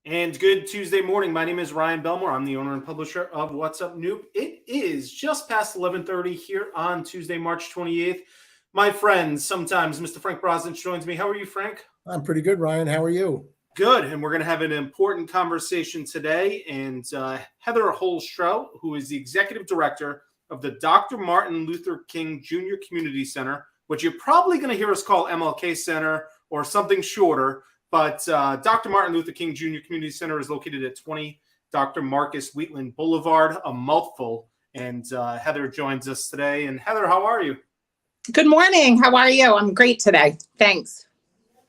And good Tuesday morning. My name is Ryan Belmore. I'm the owner and publisher of What's Up Noop. It is just past 11:30 here on Tuesday, March 28th. My friend, sometimes Mr. Frank Brosnan joins me. How are you, Frank? I'm pretty good, Ryan. How are you? Good. And we're going to have an important conversation today. And Heather Hole Strout, who is the executive director of the Dr. Martin Luther King Jr. Community Center, which you're probably going to hear us call MLK Center or something shorter. But Dr. Martin Luther King Jr. Community Center is located at 20 Dr. Marcus Wheatland Boulevard, a mouthful. And Heather joins us today. And Heather, how are you? Good morning. How are you? I'm great today. Thanks.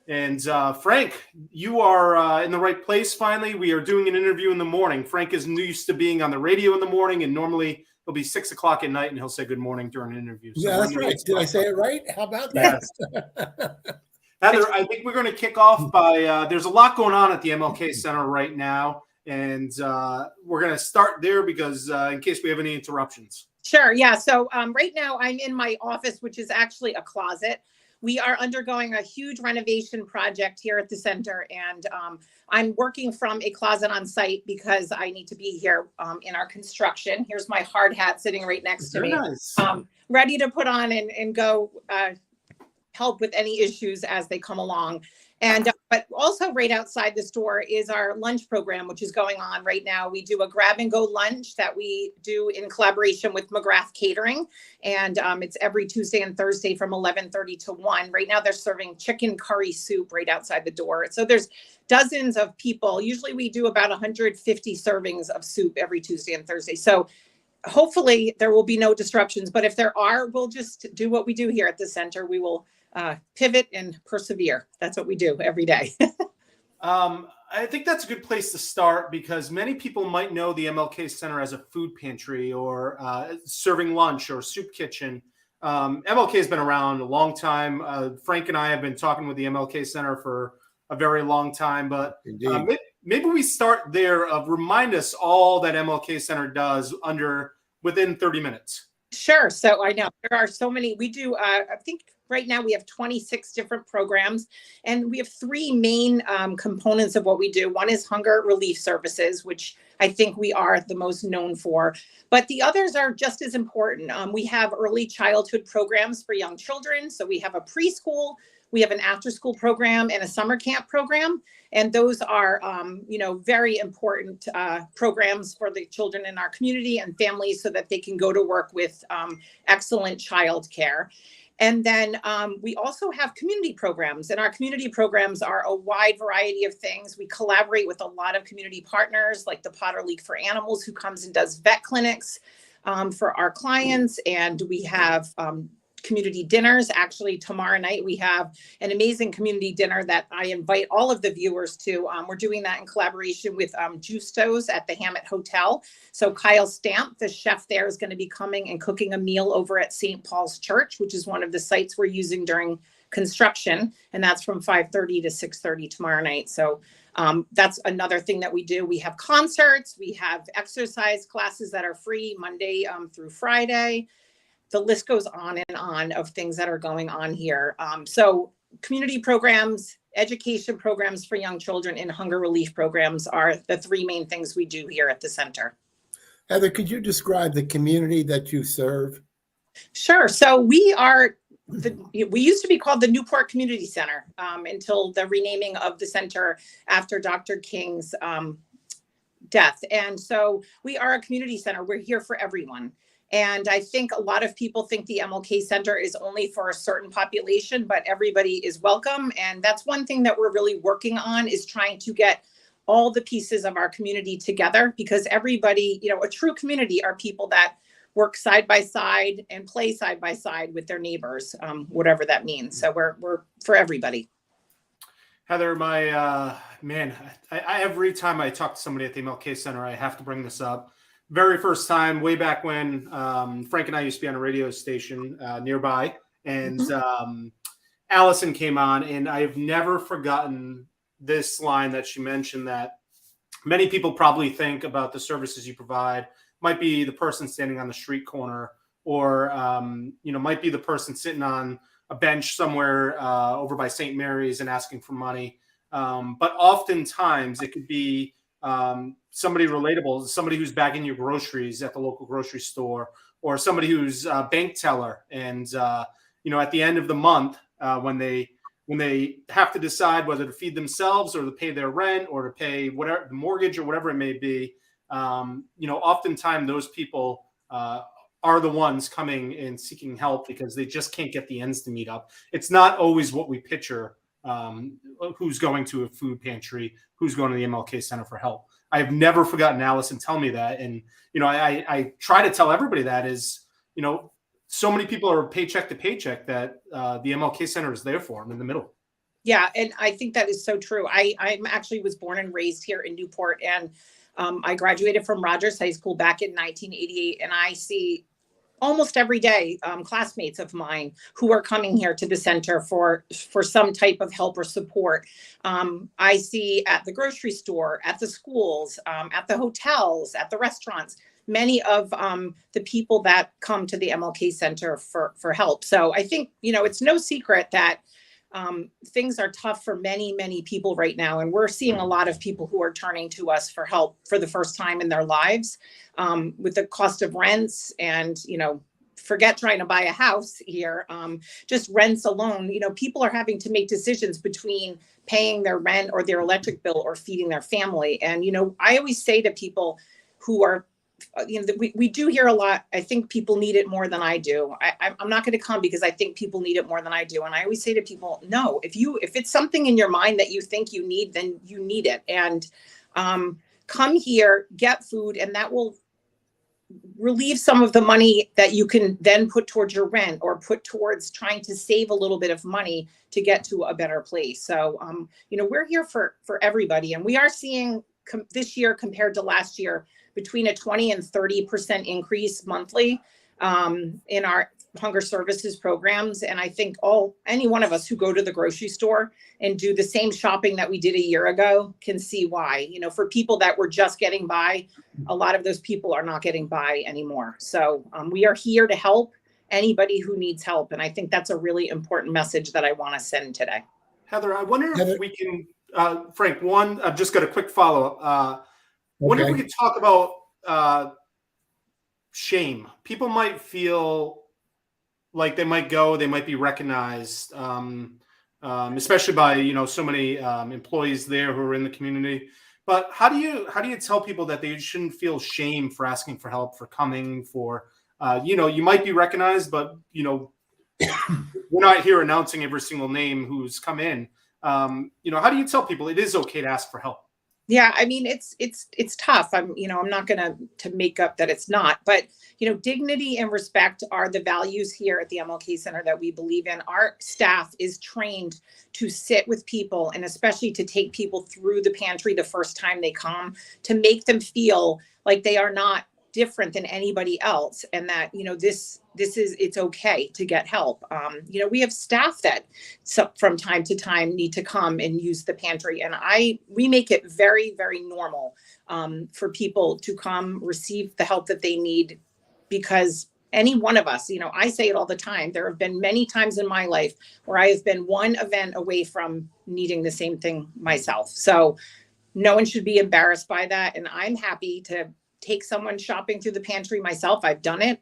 And Frank, you are in the right place finally. We are doing an interview in the morning. Frank is used to being on the radio in the morning, and normally it'll be 6 o'clock at night, and he'll say good morning during an interview. So yeah, that's right. Did I say it right? How about that? Yes. Heather, I think we're going to kick off by there's a lot going on at the MLK Center right now, and we're going to start there because in case we have any interruptions. Sure. Yeah. So right now I'm in my office, which is actually a closet. We are undergoing a huge renovation project here at the center, and I'm working from a closet on site because I need to be here in our construction. Here's my hard hat sitting right next to me. Nice. Ready to put on and go help with any issues as they come along. And but also right outside this door is our lunch program, which is going on right now. We do a grab and go lunch that we do in collaboration with McGrath Catering. And it's every Tuesday and Thursday from 11:30 to 1. Right now they're serving chicken curry soup right outside the door. So there's dozens of people. Usually we do about 150 servings of soup every Tuesday and Thursday. So hopefully there will be no disruptions. But if there are, we'll just do what we do here at the center. We will pivot and persevere. That's what we do every day. I think that's a good place to start because many people might know the MLK Center as a food pantry or serving lunch or soup kitchen. MLK has been around a long time. Frank and I have been talking with the MLK Center for a very long time, but maybe we start there. Remind us all that MLK Center does within 30 minutes. Sure. So I know there are so many. We do, I think right now we have 26 different programs, and we have three main components of what we do. One is hunger relief services, which I think we are the most known for, but the others are just as important. We have early childhood programs for young children. So we have a preschool, we have an after school program and a summer camp program. And those are, very important programs for the children in our community and families so that they can go to work with excellent childcare. And then we also have community programs, and our community programs are a wide variety of things. We collaborate with a lot of community partners like the Potter League for Animals, who comes and does vet clinics for our clients. And we have community dinners. Actually, tomorrow night, we have an amazing community dinner that I invite all of the viewers to. We're doing that in collaboration with Justos at the Hammett Hotel. So Kyle Stamp, the chef there, is going to be coming and cooking a meal over at St. Paul's Church, which is one of the sites we're using during construction. And that's from 5:30 to 6:30 tomorrow night. So that's another thing that we do. We have concerts. We have exercise classes that are free Monday through Friday. The list goes on and on of things that are going on here. So community programs, education programs for young children, and hunger relief programs are the three main things we do here at the center. Heather, could you describe the community that you serve? Sure. So we used to be called the Newport Community Center until the renaming of the center after Dr. King's death. And so we are a community center. We're here for everyone. And I think a lot of people think the MLK Center is only for a certain population, but everybody is welcome. And that's one thing that we're really working on, is trying to get all the pieces of our community together, because everybody, a true community are people that work side by side and play side by side with their neighbors, whatever that means. So we're for everybody. Heather, every time I talk to somebody at the MLK Center, I have to bring this up. Very first time, way back when, Frank and I used to be on a radio station nearby, and Allison came on, and I have never forgotten this line that she mentioned, that many people probably think about the services you provide might be the person standing on the street corner, or might be the person sitting on a bench somewhere over by St. Mary's and asking for money. But oftentimes it could be somebody relatable, somebody who's bagging your groceries at the local grocery store, or somebody who's a bank teller. And, at the end of the month, when they have to decide whether to feed themselves or to pay their rent or to pay whatever the mortgage or whatever it may be, oftentimes those people are the ones coming and seeking help because they just can't get the ends to meet up. It's not always what we picture. Who's going to a food pantry, who's going to the MLK Center for help. I've never forgotten Allison tell me that. And, I try to tell everybody that is, so many people are paycheck to paycheck that the MLK Center is there for them in the middle. Yeah. And I think that is so true. I actually was born and raised here in Newport, and I graduated from Rogers High School back in 1988. And I see almost every day classmates of mine who are coming here to the center for some type of help or support. I see at the grocery store, at the schools, at the hotels, at the restaurants, many of the people that come to the MLK Center for help. So I think, it's no secret that things are tough for many, many people right now. And we're seeing a lot of people who are turning to us for help for the first time in their lives, with the cost of rents and, forget trying to buy a house here, just rents alone. People are having to make decisions between paying their rent or their electric bill or feeding their family. And, I always say to people who are, we do hear a lot. I think people need it more than I do. I'm not going to come because I think people need it more than I do. And I always say to people, no, if it's something in your mind that you think you need, then you need it. And come here, get food, and that will relieve some of the money that you can then put towards your rent or put towards trying to save a little bit of money to get to a better place. So, we're here for everybody. And we are seeing this year compared to last year, between a 20 and 30% increase monthly in our hunger services programs. And I think any one of us who go to the grocery store and do the same shopping that we did a year ago can see why. For people that were just getting by, a lot of those people are not getting by anymore. So we are here to help anybody who needs help. And I think that's a really important message that I want to send today. Heather, I wonder if we can, Frank, I've just got a quick follow-up. Wonder if we could talk about shame. People might feel like they might be recognized, especially by so many employees there who are in the community. But how do you tell people that they shouldn't feel shame for asking for help, for coming, for you might be recognized, but we're not here announcing every single name who's come in. How do you tell people it is okay to ask for help? Yeah, I mean, it's tough. I'm not going to make up that it's not, but dignity and respect are the values here at the MLK Center that we believe in. Our staff is trained to sit with people, and especially to take people through the pantry the first time they come, to make them feel like they are not different than anybody else, and that it's okay to get help. We have staff that from time to time need to come and use the pantry, and we make it very, very normal for people to come receive the help that they need, because any one of us, I say it all the time, there have been many times in my life where I have been one event away from needing the same thing myself. So no one should be embarrassed by that, and I'm happy to take someone shopping through the pantry myself. I've done it.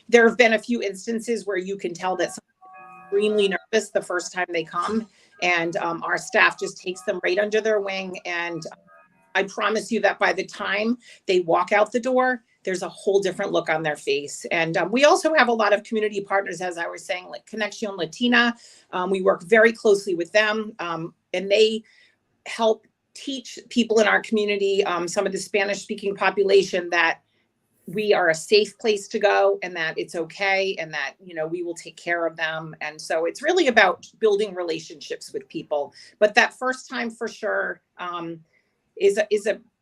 There have been a few instances where you can tell that someone's extremely nervous the first time they come, and our staff just takes them right under their wing. And I promise you that by the time they walk out the door, there's a whole different look on their face. And we also have a lot of community partners, as I was saying, like Conexión Latina. We work very closely with them, and they help teach people in our community, some of the Spanish speaking population, that we are a safe place to go, and that it's okay, and that, we will take care of them. And so it's really about building relationships with people. But that first time for sure is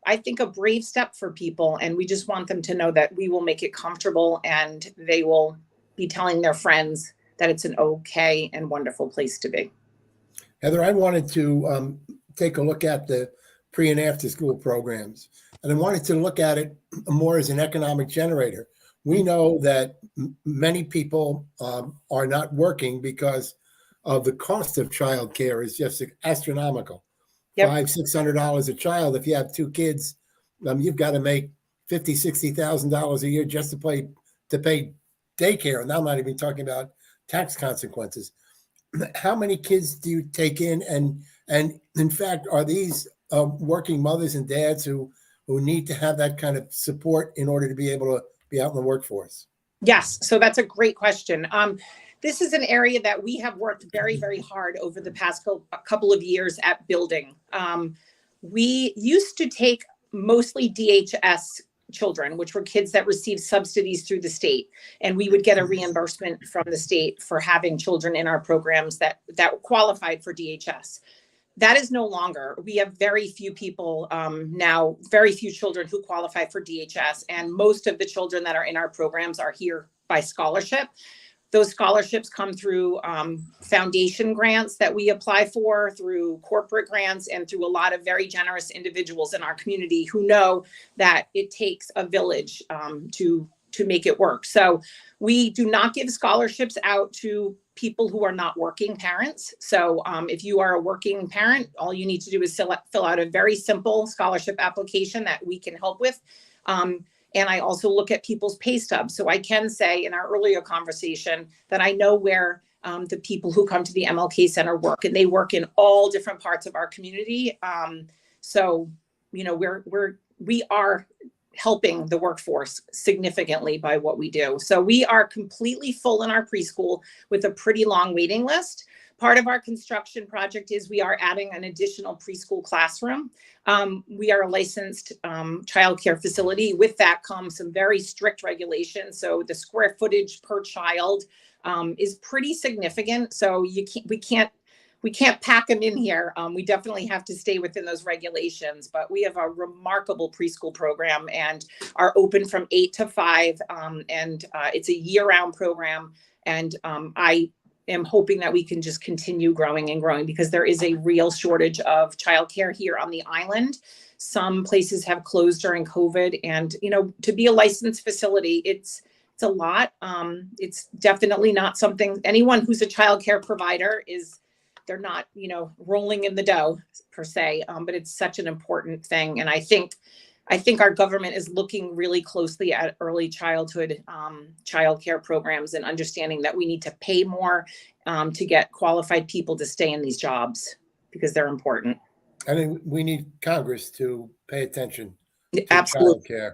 I think a brave step for people. And we just want them to know that we will make it comfortable, and they will be telling their friends that it's an okay and wonderful place to be. Heather, I wanted to take a look at the pre and after school programs. And I wanted to look at it more as an economic generator. We know that many people are not working because of the cost of childcare is just astronomical. Yep. $500-600 a child. If you have two kids, you've got to make $50,000-60,000 a year just to pay daycare. And I'm not even talking about tax consequences. How many kids do you take in? And in fact, are these working mothers and dads who need to have that kind of support in order to be able to be out in the workforce? Yes. So that's a great question. This is an area that we have worked very, very hard over the past couple of years at building. We used to take mostly DHS children, which were kids that received subsidies through the state. And we would get a reimbursement from the state for having children in our programs that qualified for DHS. That is no longer. We have very few people now, very few children who qualify for DHS. And most of the children that are in our programs are here by scholarship. Those scholarships come through foundation grants that we apply for, through corporate grants, and through a lot of very generous individuals in our community who know that it takes a village to make it work. So we do not give scholarships out to people who are not working parents. So if you are a working parent, all you need to do is fill out a very simple scholarship application that we can help with. And I also look at people's pay stubs. So I can say in our earlier conversation that I know where the people who come to the MLK Center work, and they work in all different parts of our community. So, you know, we are helping the workforce significantly by what we do. So we are completely full in our preschool with a pretty long waiting list. Part of our construction project is we are adding an additional preschool classroom. We are a licensed childcare facility. With that comes some very strict regulations. So the square footage per child is pretty significant. So we can't pack them in here. We definitely have to stay within those regulations, but we have a remarkable preschool program and are open from 8 to 5. And it's a year-round program. And I am hoping that we can just continue growing and growing, because there is a real shortage of childcare here on the island. Some places have closed during COVID, and, you know, to be a licensed facility, it's a lot. It's definitely not something, anyone who's a childcare provider they're not, you know, rolling in the dough per se, but it's such an important thing. And I think our government is looking really closely at early childhood childcare programs and understanding that we need to pay more to get qualified people to stay in these jobs, because they're important. I mean, we need Congress to pay attention to Absolutely. childcare.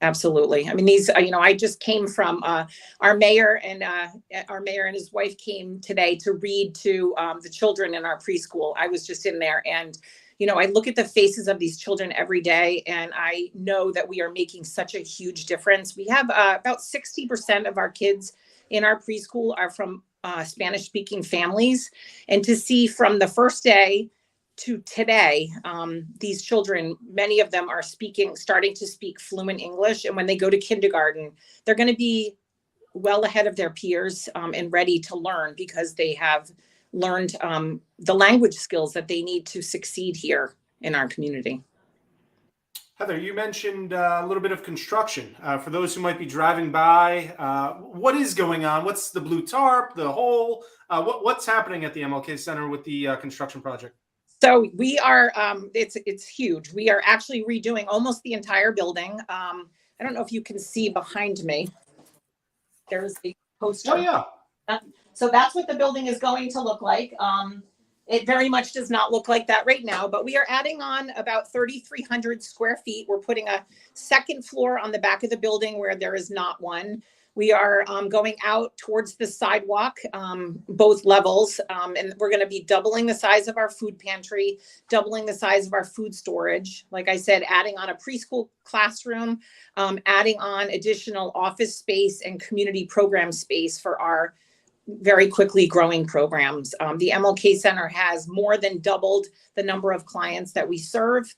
Absolutely. I mean, these, you know, I just came from our mayor and his wife came today to read to the children in our preschool. I was just in there, and, you know, I look at the faces of these children every day, and I know that we are making such a huge difference. We have about 60% of our kids in our preschool are from Spanish speaking families. And to see from the first day to today, these children, many of them are starting to speak fluent English. And when they go to kindergarten, they're going to be well ahead of their peers and ready to learn, because they have learned the language skills that they need to succeed here in our community. Heather, you mentioned a little bit of construction. For those who might be driving by, what is going on? What's the blue tarp, the hole? What's happening at the MLK Center with the construction project? So we are, it's huge. We are actually redoing almost the entire building. I don't know if you can see behind me. There's a poster. Oh, yeah. So that's what the building is going to look like. It very much does not look like that right now, but we are adding on about 3,300 square feet. We're putting a second floor on the back of the building where there is not one. We are going out towards the sidewalk, both levels, and we're going to be doubling the size of our food pantry, doubling the size of our food storage. Like I said, adding on a preschool classroom, adding on additional office space and community program space for our very quickly growing programs. The MLK Center has more than doubled the number of clients that we serve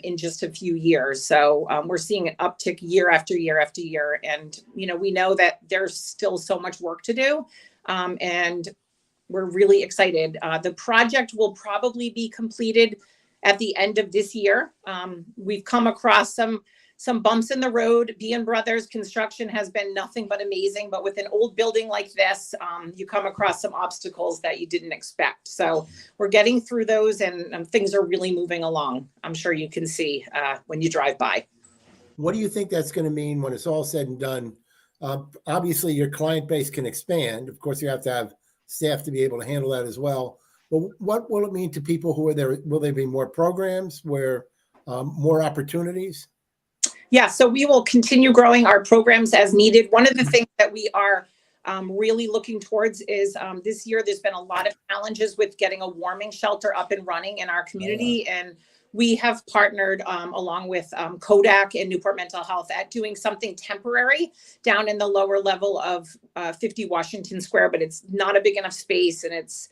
in just a few years. So we're seeing an uptick year after year after year. And, you know, we know that there's still so much work to do. And we're really excited. The project will probably be completed at the end of this year. We've come across some some bumps in the road. B and Brothers construction has been nothing but amazing, but with an old building like this, you come across some obstacles that you didn't expect. So we're getting through those, and things are really moving along. I'm sure you can see when you drive by. What do you think that's going to mean when it's all said and done? Obviously, your client base can expand. Of course, you have to have staff to be able to handle that as well. But what will it mean to people who are there? Will there be more programs, where more opportunities? Yeah, so we will continue growing our programs as needed. One of the things that we are really looking towards is this year there's been a lot of challenges with getting a warming shelter up and running in our community. And we have partnered along with Kodak and Newport Mental Health at doing something temporary down in the lower level of 50 Washington Square, but it's not a big enough space, and it's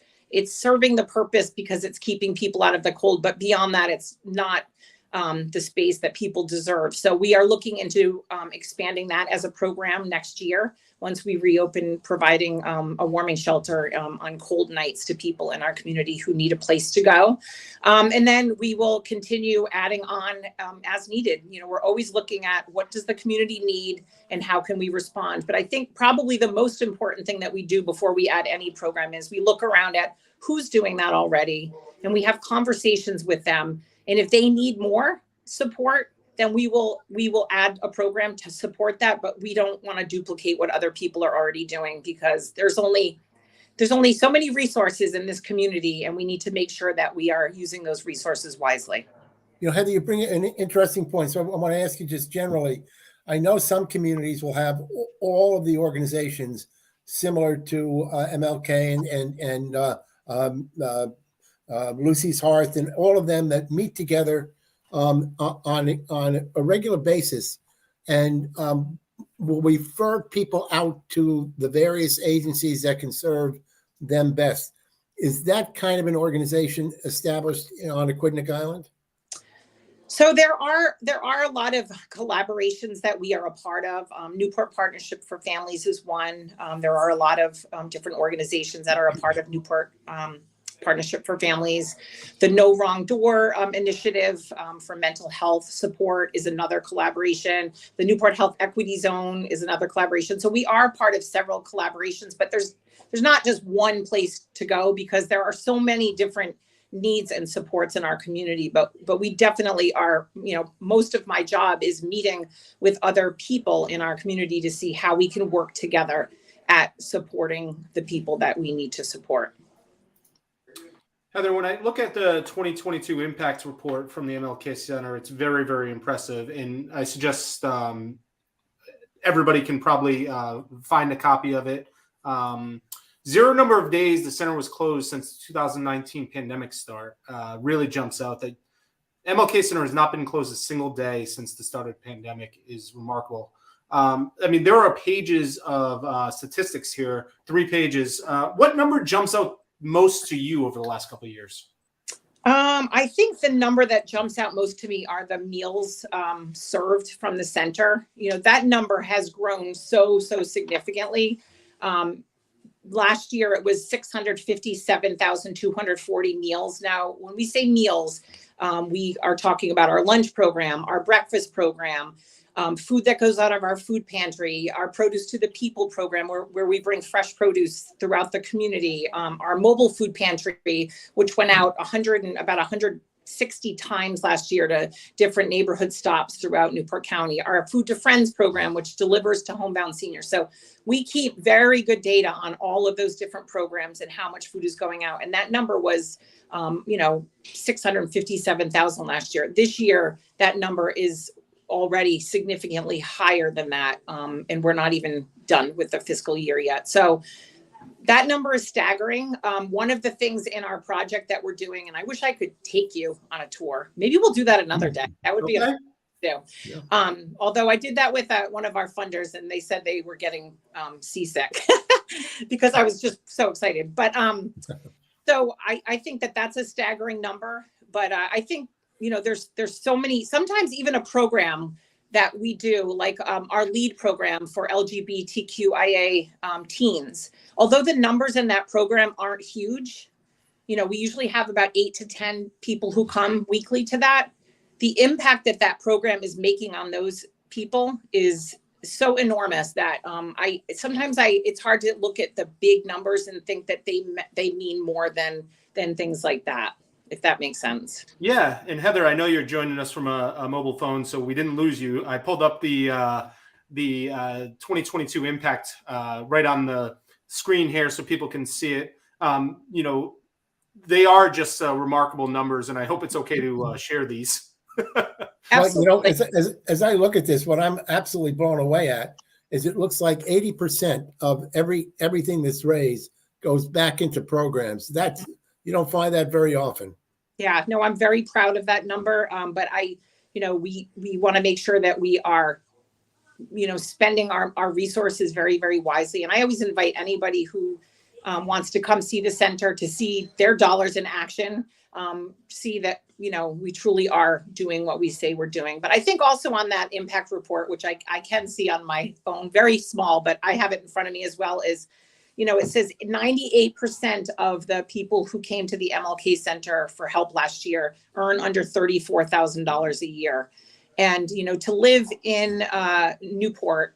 serving the purpose because it's keeping people out of the cold. But beyond that, it's not the space that people deserve. So we are looking into expanding that as a program next year once we reopen, providing a warming shelter on cold nights to people in our community who need a place to go. And then we will continue adding on as needed. You know, we're always looking at what does the community need and how can we respond. But I think probably the most important thing that we do before we add any program is we look around at who's doing that already, and we have conversations with them. And if they need more support, then we will add a program to support that. But we don't want to duplicate what other people are already doing, because there's only so many resources in this community, and we need to make sure that we are using those resources wisely. You know, Heather, you bring an interesting point. So I want to ask you just generally, I know some communities will have all of the organizations similar to MLK and Lucy's Hearth, and all of them that meet together on a regular basis, and will refer people out to the various agencies that can serve them best. Is that kind of an organization established on Aquidneck Island? So there are a lot of collaborations that we are a part of. Newport Partnership for Families is one. There are a lot of different organizations that are a part of Newport Partnership for Families. The No Wrong Door initiative for mental health support is another collaboration. The Newport Health Equity Zone is another collaboration. So we are part of several collaborations, but there's not just one place to go, because there are so many different needs and supports in our community. But we definitely are, you know, most of my job is meeting with other people in our community to see how we can work together at supporting the people that we need to support. Heather, when I look at the 2022 impact report from the MLK Center, it's very, very impressive. And I suggest everybody can probably find a copy of it. Zero number of days the center was closed since 2019 pandemic start really jumps out. That MLK Center has not been closed a single day since the start of the pandemic is remarkable. I mean, there are pages of statistics here, 3 pages. What number jumps out most to you over the last couple of years? I think the number that jumps out most to me are the meals served from the center. You know, that number has grown so significantly. Last year, it was 657,240 meals. Now, when we say meals, we are talking about our lunch program, our breakfast program, food that goes out of our food pantry, our Produce to the People program, where we bring fresh produce throughout the community, our mobile food pantry, which went out about 160 times last year to different neighborhood stops throughout Newport County, our Food to Friends program, which delivers to homebound seniors. So we keep very good data on all of those different programs and how much food is going out. And that number was, 657,000 last year. This year, that number is already significantly higher than that. And we're not even done with the fiscal year yet. So that number is staggering. One of the things in our project that we're doing, and I wish I could take you on a tour. Maybe we'll do that another day. That would be a do. Yeah. Although I did that with one of our funders, and they said they were getting seasick because I was just so excited. But so I think that that's a staggering number. But I think, you know, there's so many, sometimes even a program that we do, like our LEAD program for LGBTQIA teens. Although the numbers in that program aren't huge, you know, we usually have about 8 to 10 people who come weekly to that. the impact that that program is making on those people is so enormous that it's hard to look at the big numbers and think that they mean more than things like that, if that makes sense. Yeah, and Heather, I know you're joining us from a mobile phone, so we didn't lose you. I pulled up the 2022 impact right on the screen here so people can see it. They are just remarkable numbers, and I hope it's okay to share these. Absolutely. Well, as I look at this, what I'm absolutely blown away at is it looks like 80% of everything that's raised goes back into programs. You don't find that very often. Yeah, no, I'm very proud of that number. But we want to make sure that we are, spending our resources very, very wisely. And I always invite anybody who wants to come see the center to see their dollars in action, see that, we truly are doing what we say we're doing. But I think also on that impact report, which I can see on my phone, very small, but I have it in front of me as well, is, it says 98% of the people who came to the MLK Center for help last year earn under $34,000 a year. And, to live in Newport,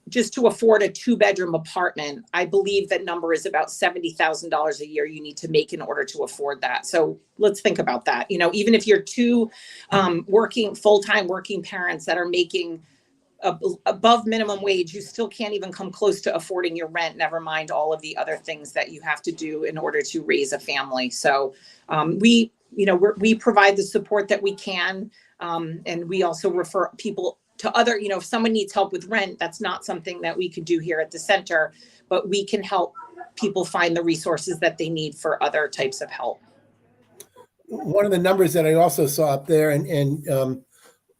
just to afford a 2-bedroom apartment, I believe that number is about $70,000 a year you need to make in order to afford that. So let's think about that. Even if you're two full-time working parents that are making above minimum wage, you still can't even come close to affording your rent, never mind all of the other things that you have to do in order to raise a family. So we provide the support that we can. And we also refer people to other, if someone needs help with rent, that's not something that we could do here at the center, but we can help people find the resources that they need for other types of help. One of the numbers that I also saw up there and it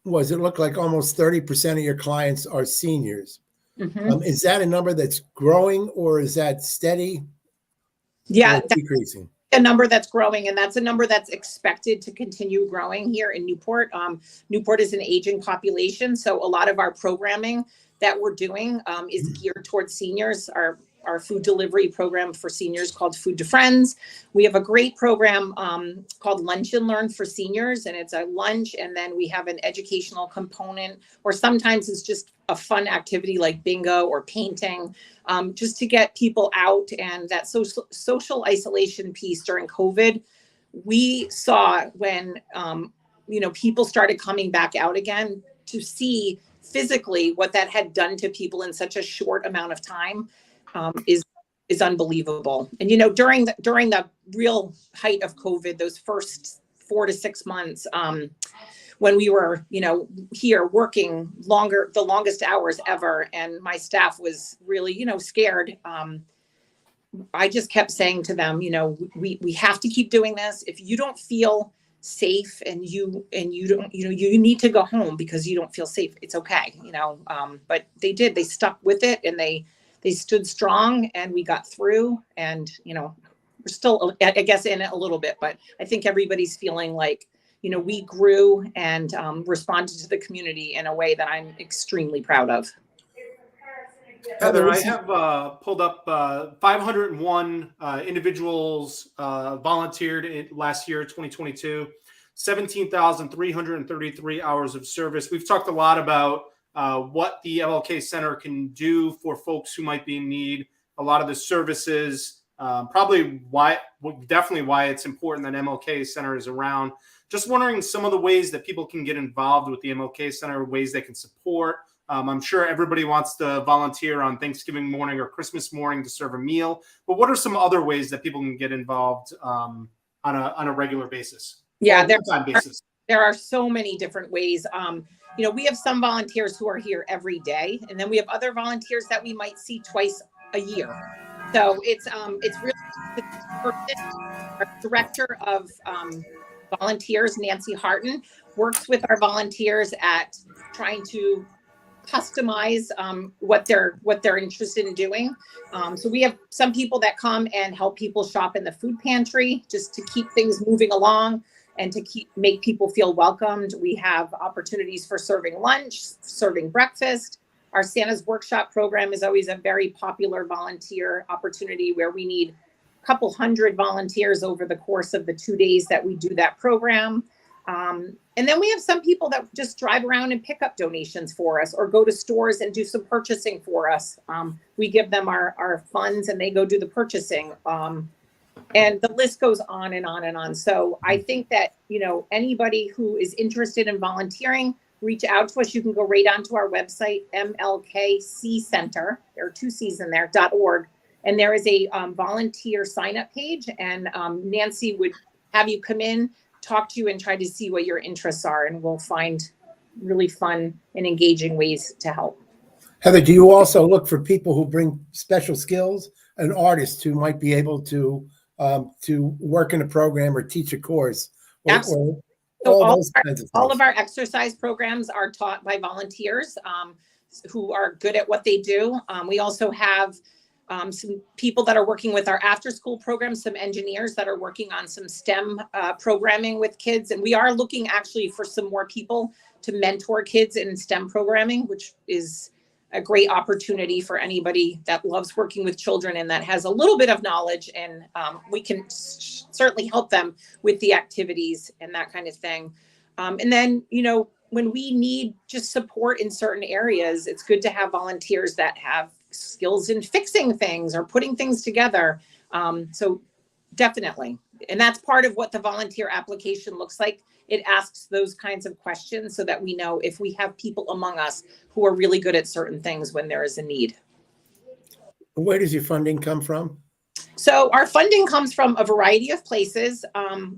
looked like almost 30% of your clients are seniors. Mm-hmm. Is that a number that's growing or is that steady? Yeah, decreasing. A number that's growing, and that's a number that's expected to continue growing here in Newport. Newport is an aging population, so a lot of our programming that we're doing is geared towards seniors. Our food delivery program for seniors called Food to Friends. We have a great program called Lunch and Learn for seniors, and it's a lunch, and then we have an educational component, or sometimes it's just a fun activity like bingo or painting, just to get people out. And that social isolation piece during COVID, we saw when people started coming back out again, to see physically what that had done to people in such a short amount of time. Is unbelievable. And during the real height of COVID, those first 4 to 6 months, when we were here working the longest hours ever, and my staff was really scared, I just kept saying to them, we have to keep doing this. If you don't feel safe and you don't, you need to go home because you don't feel safe, it's okay. But they stuck with it, and they stood strong, and we got through, and, we're still, I guess, in it a little bit, but I think everybody's feeling like, we grew and responded to the community in a way that I'm extremely proud of. Heather, I have pulled up 501 individuals volunteered last year, 2022, 17,333 hours of service. We've talked a lot about what the MLK Center can do for folks who might be in need. A lot of the services, definitely why it's important that MLK Center is around. Just wondering some of the ways that people can get involved with the MLK Center, ways they can support. I'm sure everybody wants to volunteer on Thanksgiving morning or Christmas morning to serve a meal. But what are some other ways that people can get involved on a regular basis? Yeah, there are so many different ways. We have some volunteers who are here every day, and then we have other volunteers that we might see twice a year. So it's really our director of volunteers, Nancy Harton, works with our volunteers at trying to customize what they're interested in doing. So we have some people that come and help people shop in the food pantry just to keep things moving along and to make people feel welcomed. We have opportunities for serving lunch, serving breakfast. Our Santa's Workshop program is always a very popular volunteer opportunity where we need a couple hundred volunteers over the course of the 2 days that we do that program. And then we have some people that just drive around and pick up donations for us or go to stores and do some purchasing for us. We give them our funds and they go do the purchasing. And the list goes on and on and on. So I think that, anybody who is interested in volunteering, reach out to us. You can go right onto our website, MLK Center. There are 2 C's in there, .org. And there is a volunteer sign up page. And Nancy would have you come in, talk to you, and try to see what your interests are. And we'll find really fun and engaging ways to help. Heather, do you also look for people who bring special skills and artists who might be able to work in a program or teach a course? Absolutely. So all of our exercise programs are taught by volunteers who are good at what they do. We also have some people that are working with our after school program, some engineers that are working on some STEM programming with kids. And we are looking actually for some more people to mentor kids in STEM programming, which is a great opportunity for anybody that loves working with children and that has a little bit of knowledge. And we can certainly help them with the activities and that kind of thing. And then, when we need just support in certain areas, it's good to have volunteers that have skills in fixing things or putting things together. So definitely. And that's part of what the volunteer application looks like. It asks those kinds of questions so that we know if we have people among us who are really good at certain things when there is a need. Where does your funding come from? So our funding comes from a variety of places.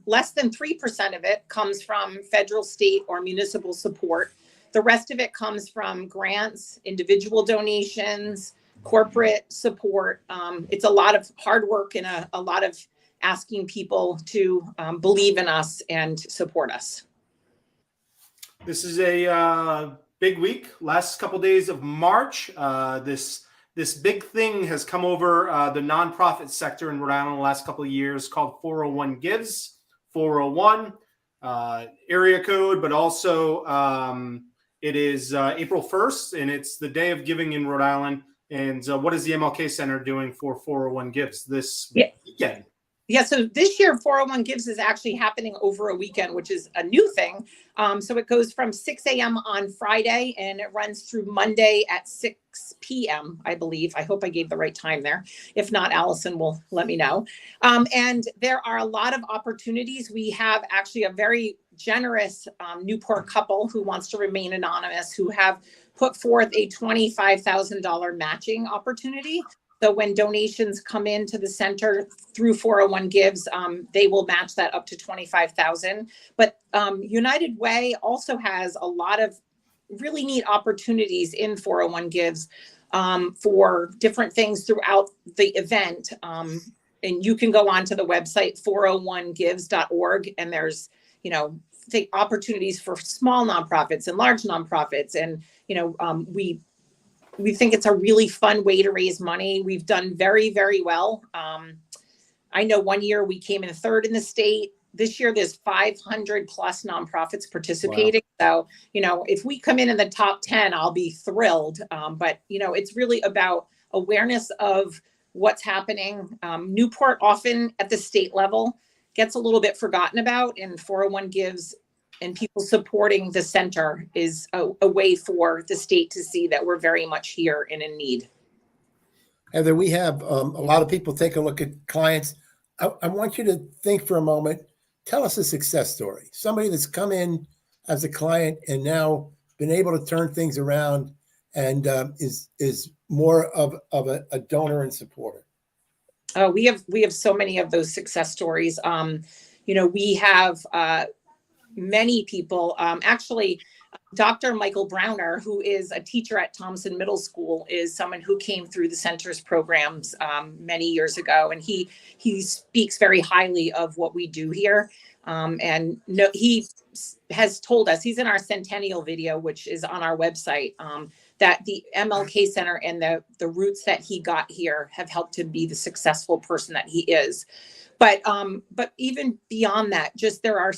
Less than 3% of it comes from federal, state, or municipal support. The rest of it comes from grants, individual donations, corporate support. It's a lot of hard work and a lot of asking people to believe in us and support us. This is a big week. Last couple days of March. This big thing has come over the nonprofit sector in Rhode Island the last couple of years called 401 Gives. 401 area code, but also it is April 1st, and it's the day of giving in Rhode Island. And what is the MLK Center doing for 401 Gives this weekend? Yeah, so this year 401 Gives is actually happening over a weekend, which is a new thing. So it goes from 6 a.m. on Friday and it runs through Monday at 6 p.m., I believe. I hope I gave the right time there. If not, Allison will let me know. And there are a lot of opportunities. We have actually a very generous Newport couple who wants to remain anonymous, who have put forth a $25,000 matching opportunity. So when donations come into the center through 401 Gives, they will match that up to $25,000. But United Way also has a lot of really neat opportunities in 401 Gives for different things throughout the event. And you can go onto the website 401gives.org, and there's opportunities for small nonprofits and large nonprofits, and we think it's a really fun way to raise money. We've done very, very well. I know one year we came in third in the state. This year there's 500 plus nonprofits participating. Wow. So, if we come in the top 10, I'll be thrilled. But it's really about awareness of what's happening. Newport often at the state level gets a little bit forgotten about, and 401 Gives and people supporting the center is a way for the state to see that we're very much here and in need. Heather, we have a lot of people take a look at clients. I want you to think for a moment. Tell us a success story. Somebody that's come in as a client and now been able to turn things around and is more of a donor and supporter. Oh, we have so many of those success stories. We have many people. Actually, Dr. Michael Browner, who is a teacher at Thompson Middle School, is someone who came through the center's programs many years ago, and he speaks very highly of what we do here. He has told us, he's in our centennial video, which is on our website, that the MLK Center and the roots that he got here have helped him be the successful person that he is. But even beyond that, just there are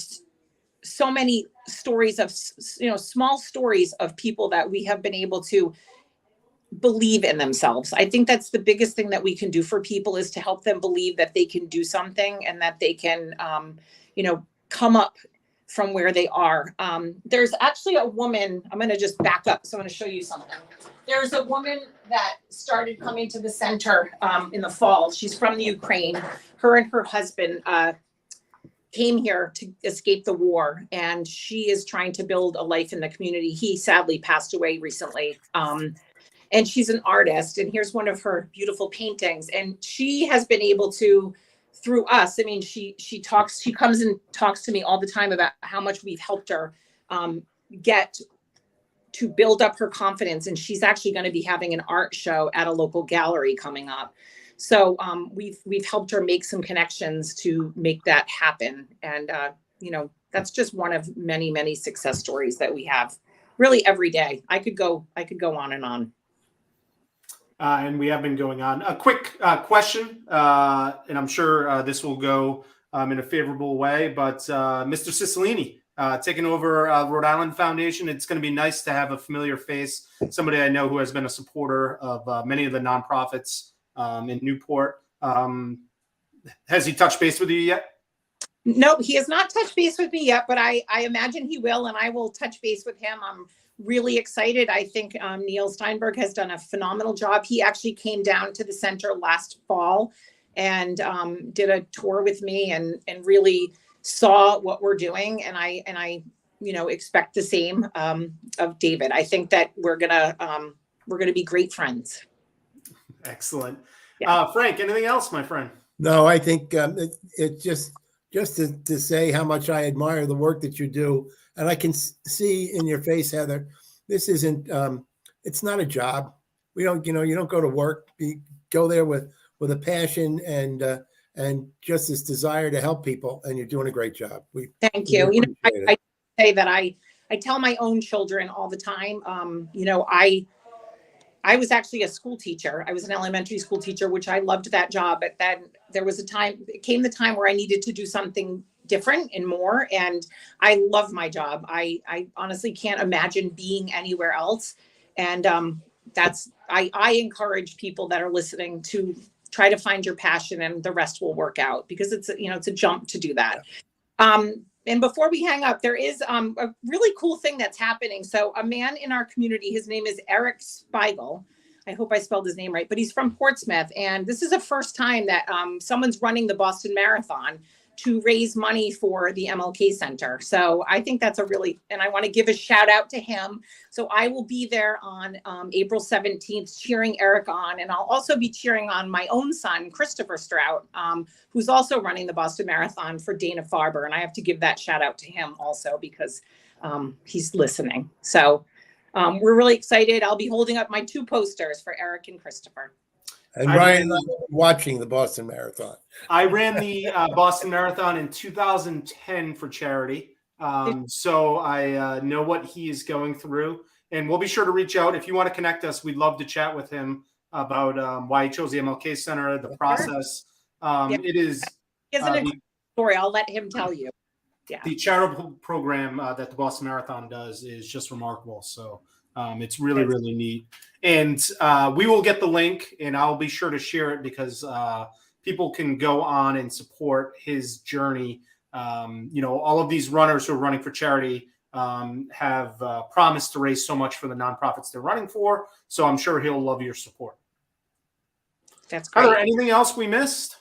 so many stories of, small stories of people that we have been able to believe in themselves. I think that's the biggest thing that we can do for people, is to help them believe that they can do something and that they can, come up from where they are. There's actually a woman, I'm going to just back up. So I'm going to show you something. There's a woman that started coming to the center in the fall. She's from the Ukraine. Her and her husband came here to escape the war, and she is trying to build a life in the community. He sadly passed away recently. And she's an artist, and here's one of her beautiful paintings. And she has been able to, through us, I mean, she comes and talks to me all the time about how much we've helped her get to build up her confidence. And she's actually going to be having an art show at a local gallery coming up. So we've helped her make some connections to make that happen. And that's just one of many, many success stories that we have really every day. I could go on and on. And we have been going on. A quick question, and I'm sure this will go in a favorable way, but Mr. Cicilline taking over Rhode Island Foundation. It's going to be nice to have a familiar face, somebody I know who has been a supporter of many of the nonprofits in Newport. Has he touched base with you yet? No, he has not touched base with me yet, but I imagine he will, and I will touch base with him. I'm really excited. I think Neil Steinberg has done a phenomenal job. He actually came down to the center last fall and did a tour with me and really saw what we're doing. And I expect the same of David. I think that we're gonna be great friends. Excellent. Yeah. Frank, anything else, my friend? No, I think it's just to say how much I admire the work that you do. And I can see in your face, Heather, this isn't, it's not a job. You don't go to work. You go there with a passion and just this desire to help people. And you're doing a great job. Thank you. I say that I tell my own children all the time, I was actually a school teacher. I was an elementary school teacher, which I loved that job. But then it came the time where I needed to do something different and more. And I love my job. I honestly can't imagine being anywhere else. And I encourage people that are listening to try to find your passion, and the rest will work out, because it's a jump to do that. And before we hang up, there is a really cool thing that's happening. So a man in our community, his name is Eric Spiegel. I hope I spelled his name right, but he's from Portsmouth. And this is the first time that someone's running the Boston Marathon to raise money for the MLK Center. So I think that's and I want to give a shout out to him. So I will be there on April 17th, cheering Eric on. And I'll also be cheering on my own son, Christopher Strout, who's also running the Boston Marathon for Dana-Farber. And I have to give that shout out to him also, because he's listening. So we're really excited. I'll be holding up my 2 posters for Eric and Christopher. And Ryan and I were watching the Boston Marathon. I ran the Boston Marathon in 2010 for charity. So I know what he is going through. And we'll be sure to reach out. If you want to connect us, we'd love to chat with him about why he chose the MLK Center, the process. It is He has an story. I'll let him tell you. Yeah. The charitable program that the Boston Marathon does is just remarkable. So it's really, really neat. And we will get the link, and I'll be sure to share it, because people can go on and support his journey. All of these runners who are running for charity have promised to raise so much for the nonprofits they're running for. So I'm sure he'll love your support. That's great. Are there anything else we missed?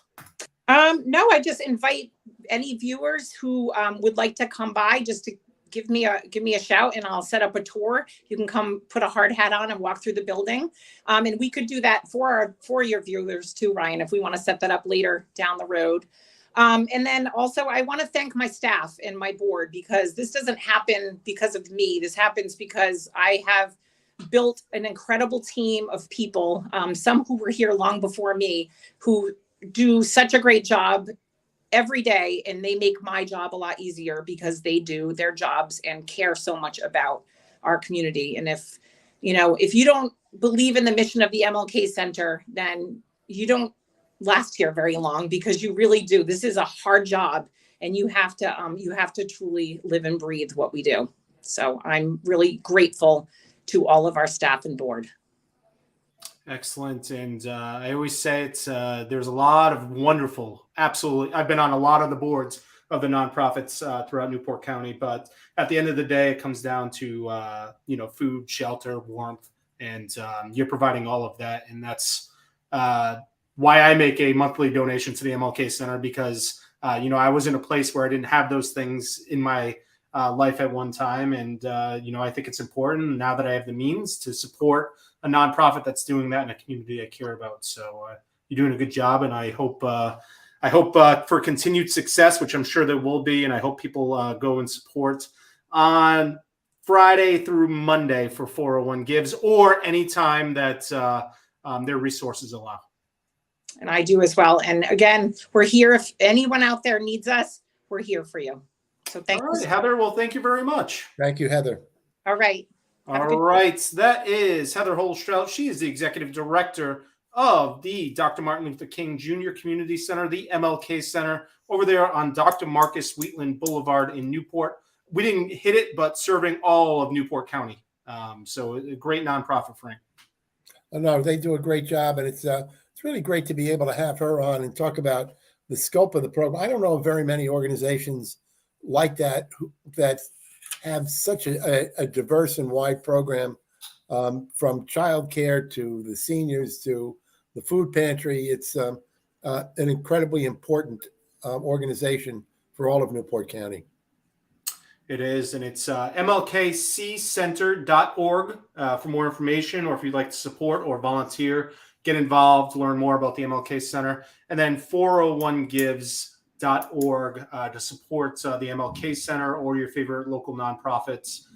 No, I just invite any viewers who would like to come by, just to give me a shout, and I'll set up a tour. You can come put a hard hat on and walk through the building. And we could do that for your viewers too, Ryan, if we want to set that up later down the road. And then also I want to thank my staff and my board, because this doesn't happen because of me. This happens because I have built an incredible team of people, some who were here long before me, who do such a great job every day, and they make my job a lot easier, because they do their jobs and care so much about our community. And if you don't believe in the mission of the MLK Center, then you don't last here very long, because you really do. This is a hard job, and you have to truly live and breathe what we do. So I'm really grateful to all of our staff and board. Excellent. And I always say there's a lot of wonderful, absolutely. I've been on a lot of the boards of the nonprofits throughout Newport County. But at the end of the day, it comes down to, food, shelter, warmth, and you're providing all of that. And that's why I make a monthly donation to the MLK Center, because, I was in a place where I didn't have those things in my life at one time. And, I think it's important now that I have the means to support a nonprofit that's doing that in a community I care about. So you're doing a good job. And I hope for continued success, which I'm sure there will be. And I hope people go and support on Friday through Monday for 401 Gives, or anytime that their resources allow. And I do as well. And again, we're here. If anyone out there needs us, we're here for you. So thank All right, you. Heather. Well, thank you very much. Thank you, Heather. All right. All right. That is Heather Hole Strout. She is the executive director of the Dr. Martin Luther King Jr. Community Center, the MLK Center, over there on Dr. Marcus Wheatland Boulevard in Newport. We didn't hit it, but serving all of Newport County. So a great nonprofit, Frank. Oh, no, they do a great job, and it's really great to be able to have her on and talk about the scope of the program. I don't know of very many organizations like that that have such a diverse and wide program, from childcare to the seniors to the food pantry. It's an incredibly important organization for all of Newport County. It is, and it's mlkccenter.org for more information, or if you'd like to support or volunteer, get involved, learn more about the MLK Center, and then 401gives.org to support the MLK Center or your favorite local nonprofits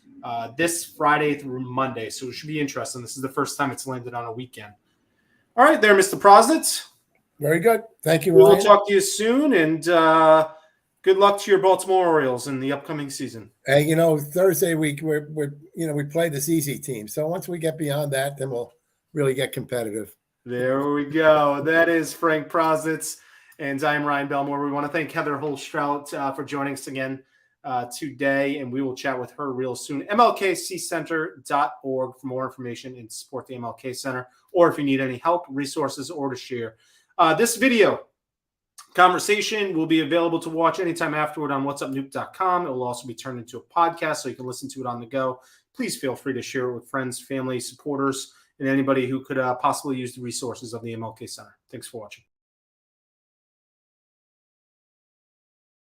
this Friday through Monday. So it should be interesting. This is the first time it's landed on a weekend. All right, there, Mr. Prosnitz. Very good. Thank you, We'll Ryan. talk to you soon, and good luck to your Baltimore Orioles in the upcoming season. Hey, Thursday week we play this easy team. So once we get beyond that, then we'll really get competitive. There we go. That is Frank Prosnitz, and I'm Ryan Belmore. We want to thank Heather Hole Strout for joining us again today, and we will chat with her real soon. MLKCenter.org for more information and support the MLK Center, or if you need any help, resources, or to share. This video conversation will be available to watch anytime afterward on whatsupnoop.com. It will also be turned into a podcast, so you can listen to it on the go. Please feel free to share it with friends, family, supporters, and anybody who could possibly use the resources of the MLK Center. Thanks for watching.